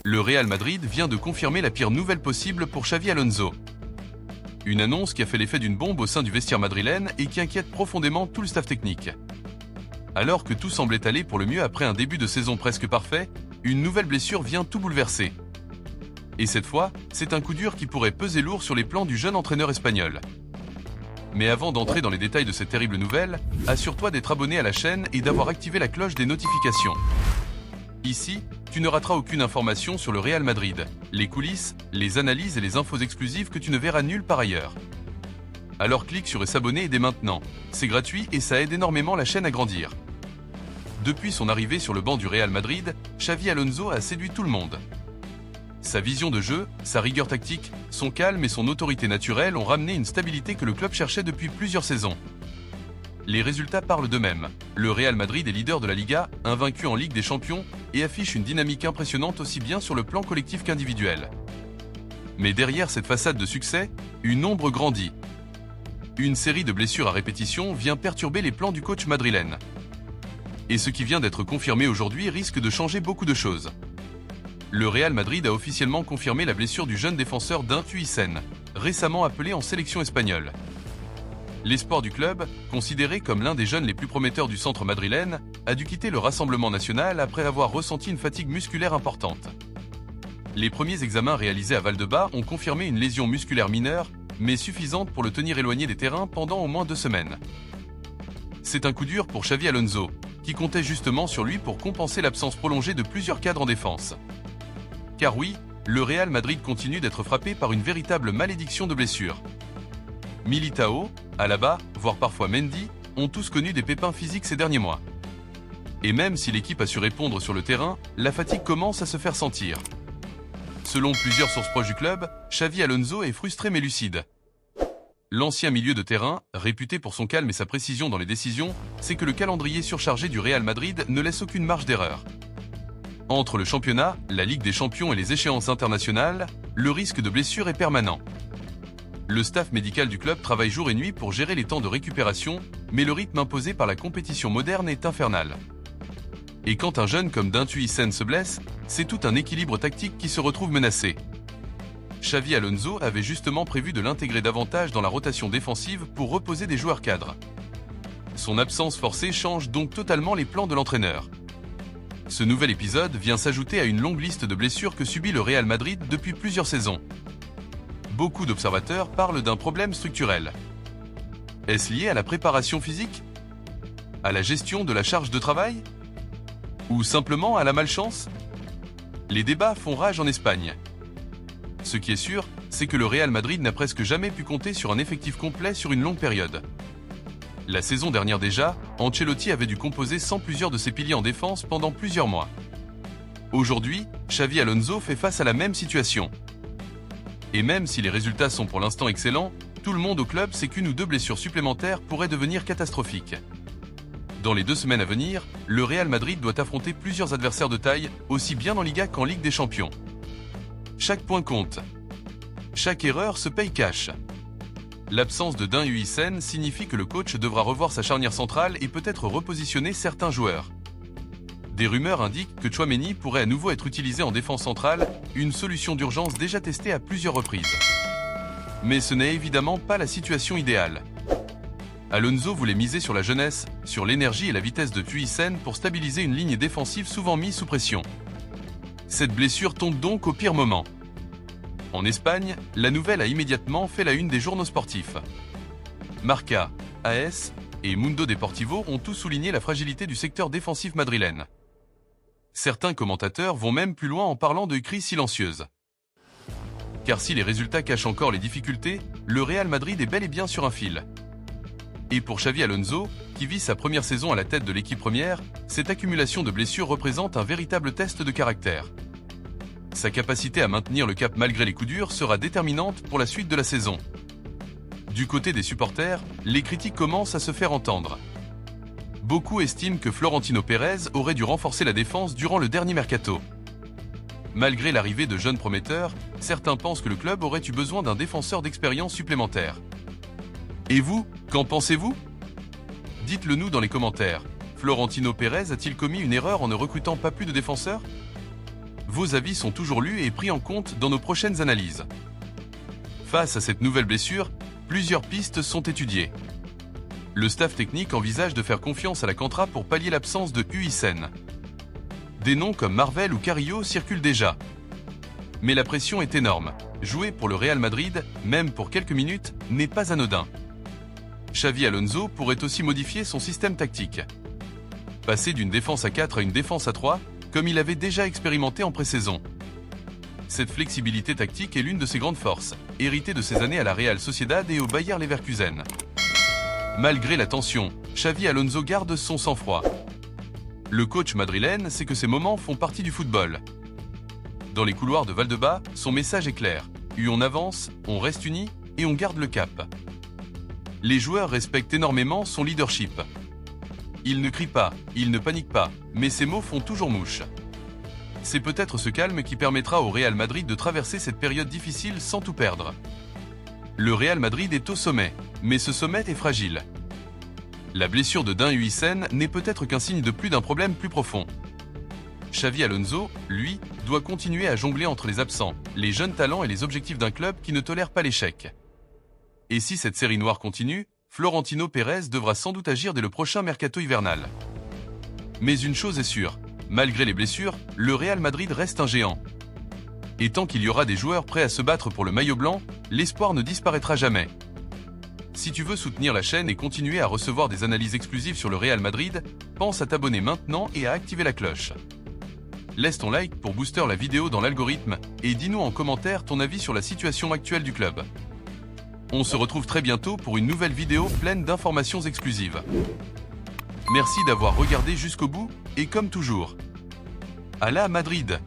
le Real Madrid vient de confirmer la pire nouvelle possible pour Xavi Alonso. Une annonce qui a fait l'effet d'une bombe au sein du vestiaire madrilène et qui inquiète profondément tout le staff technique. Alors que tout semblait aller pour le mieux après un début de saison presque parfait, une nouvelle blessure vient tout bouleverser. Et cette fois, c'est un coup dur qui pourrait peser lourd sur les plans du jeune entraîneur espagnol. Mais avant d'entrer dans les détails de cette terrible nouvelle, assure-toi d'être abonné à la chaîne et d'avoir activé la cloche des notifications. Ici, tu ne rateras aucune information sur le Real Madrid, les coulisses, les analyses et les infos exclusives que tu ne verras nulle part ailleurs. Alors clique sur s'abonner dès maintenant, c'est gratuit et ça aide énormément la chaîne à grandir. Depuis son arrivée sur le banc du Real Madrid, Xavi Alonso a séduit tout le monde. Sa vision de jeu, sa rigueur tactique, son calme et son autorité naturelle ont ramené une stabilité que le club cherchait depuis plusieurs saisons. Les résultats parlent d'eux-mêmes. Le Real Madrid est leader de la Liga, invaincu en Ligue des Champions, et affiche une dynamique impressionnante aussi bien sur le plan collectif qu'individuel. Mais derrière cette façade de succès, une ombre grandit. Une série de blessures à répétition vient perturber les plans du coach madrilène. Et ce qui vient d'être confirmé aujourd'hui risque de changer beaucoup de choses. Le Real Madrid a officiellement confirmé la blessure du jeune défenseur Dintui Sen, récemment appelé en sélection espagnole. L'espoir du club, considéré comme l'un des jeunes les plus prometteurs du centre madrilène, a dû quitter le Rassemblement national après avoir ressenti une fatigue musculaire importante. Les premiers examens réalisés à Valdebebas ont confirmé une lésion musculaire mineure, mais suffisante pour le tenir éloigné des terrains pendant au moins 2 semaines. C'est un coup dur pour Xavi Alonso, qui comptait justement sur lui pour compenser l'absence prolongée de plusieurs cadres en défense. Car oui, le Real Madrid continue d'être frappé par une véritable malédiction de blessures. Militao, Alaba, voire parfois Mendy, ont tous connu des pépins physiques ces derniers mois. Et même si l'équipe a su répondre sur le terrain, la fatigue commence à se faire sentir. Selon plusieurs sources proches du club, Xavi Alonso est frustré mais lucide. L'ancien milieu de terrain, réputé pour son calme et sa précision dans les décisions, sait que le calendrier surchargé du Real Madrid ne laisse aucune marge d'erreur. Entre le championnat, la Ligue des Champions et les échéances internationales, le risque de blessure est permanent. Le staff médical du club travaille jour et nuit pour gérer les temps de récupération, mais le rythme imposé par la compétition moderne est infernal. Et quand un jeune comme Dintui Sen se blesse, c'est tout un équilibre tactique qui se retrouve menacé. Xavi Alonso avait justement prévu de l'intégrer davantage dans la rotation défensive pour reposer des joueurs cadres. Son absence forcée change donc totalement les plans de l'entraîneur. Ce nouvel épisode vient s'ajouter à une longue liste de blessures que subit le Real Madrid depuis plusieurs saisons. Beaucoup d'observateurs parlent d'un problème structurel. Est-ce lié à la préparation physique? À la gestion de la charge de travail? Ou simplement à la malchance? Les débats font rage en Espagne. Ce qui est sûr, c'est que le Real Madrid n'a presque jamais pu compter sur un effectif complet sur une longue période. La saison dernière déjà, Ancelotti avait dû composer sans plusieurs de ses piliers en défense pendant plusieurs mois. Aujourd'hui, Xavi Alonso fait face à la même situation. Et même si les résultats sont pour l'instant excellents, tout le monde au club sait qu'une ou 2 blessures supplémentaires pourraient devenir catastrophiques. Dans les 2 semaines à venir, le Real Madrid doit affronter plusieurs adversaires de taille, aussi bien en Liga qu'en Ligue des Champions. Chaque point compte. Chaque erreur se paye cash. L'absence de Dintui Sen signifie que le coach devra revoir sa charnière centrale et peut-être repositionner certains joueurs. Des rumeurs indiquent que Tchouaméni pourrait à nouveau être utilisé en défense centrale, une solution d'urgence déjà testée à plusieurs reprises. Mais ce n'est évidemment pas la situation idéale. Alonso voulait miser sur la jeunesse, sur l'énergie et la vitesse de Dintui Sen pour stabiliser une ligne défensive souvent mise sous pression. Cette blessure tombe donc au pire moment. En Espagne, la nouvelle a immédiatement fait la une des journaux sportifs. Marca, AS et Mundo Deportivo ont tous souligné la fragilité du secteur défensif madrilène. Certains commentateurs vont même plus loin en parlant de crise silencieuse. Car si les résultats cachent encore les difficultés, le Real Madrid est bel et bien sur un fil. Et pour Xavi Alonso, qui vit sa première saison à la tête de l'équipe première, cette accumulation de blessures représente un véritable test de caractère. Sa capacité à maintenir le cap malgré les coups durs sera déterminante pour la suite de la saison. Du côté des supporters, les critiques commencent à se faire entendre. Beaucoup estiment que Florentino Pérez aurait dû renforcer la défense durant le dernier mercato. Malgré l'arrivée de jeunes prometteurs, certains pensent que le club aurait eu besoin d'un défenseur d'expérience supplémentaire. Et vous, qu'en pensez-vous? Dites-le nous dans les commentaires. Florentino Pérez a-t-il commis une erreur en ne recrutant pas plus de défenseurs? Vos avis sont toujours lus et pris en compte dans nos prochaines analyses. Face à cette nouvelle blessure, plusieurs pistes sont étudiées. Le staff technique envisage de faire confiance à la Cantra pour pallier l'absence de Huijsen. Des noms comme Marvel ou Carrillo circulent déjà. Mais la pression est énorme. Jouer pour le Real Madrid, même pour quelques minutes, n'est pas anodin. Xavi Alonso pourrait aussi modifier son système tactique. Passer d'une défense à 4 à une défense à 3, comme il avait déjà expérimenté en pré-saison. Cette flexibilité tactique est l'une de ses grandes forces, héritée de ses années à la Real Sociedad et au Bayer Leverkusen. Malgré la tension, Xavi Alonso garde son sang-froid. Le coach madrilène sait que ces moments font partie du football. Dans les couloirs de Valdebebas, son message est clair. On avance, on reste unis et on garde le cap. Les joueurs respectent énormément son leadership. Il ne crie pas, il ne panique pas, mais ses mots font toujours mouche. C'est peut-être ce calme qui permettra au Real Madrid de traverser cette période difficile sans tout perdre. Le Real Madrid est au sommet, mais ce sommet est fragile. La blessure de Huijsen n'est peut-être qu'un signe de plus d'un problème plus profond. Xavi Alonso, lui, doit continuer à jongler entre les absents, les jeunes talents et les objectifs d'un club qui ne tolère pas l'échec. Et si cette série noire continue, Florentino Pérez devra sans doute agir dès le prochain mercato hivernal. Mais une chose est sûre, malgré les blessures, le Real Madrid reste un géant. Et tant qu'il y aura des joueurs prêts à se battre pour le maillot blanc, l'espoir ne disparaîtra jamais. Si tu veux soutenir la chaîne et continuer à recevoir des analyses exclusives sur le Real Madrid, pense à t'abonner maintenant et à activer la cloche. Laisse ton like pour booster la vidéo dans l'algorithme et dis-nous en commentaire ton avis sur la situation actuelle du club. On se retrouve très bientôt pour une nouvelle vidéo pleine d'informations exclusives. Merci d'avoir regardé jusqu'au bout et comme toujours, Hala Madrid!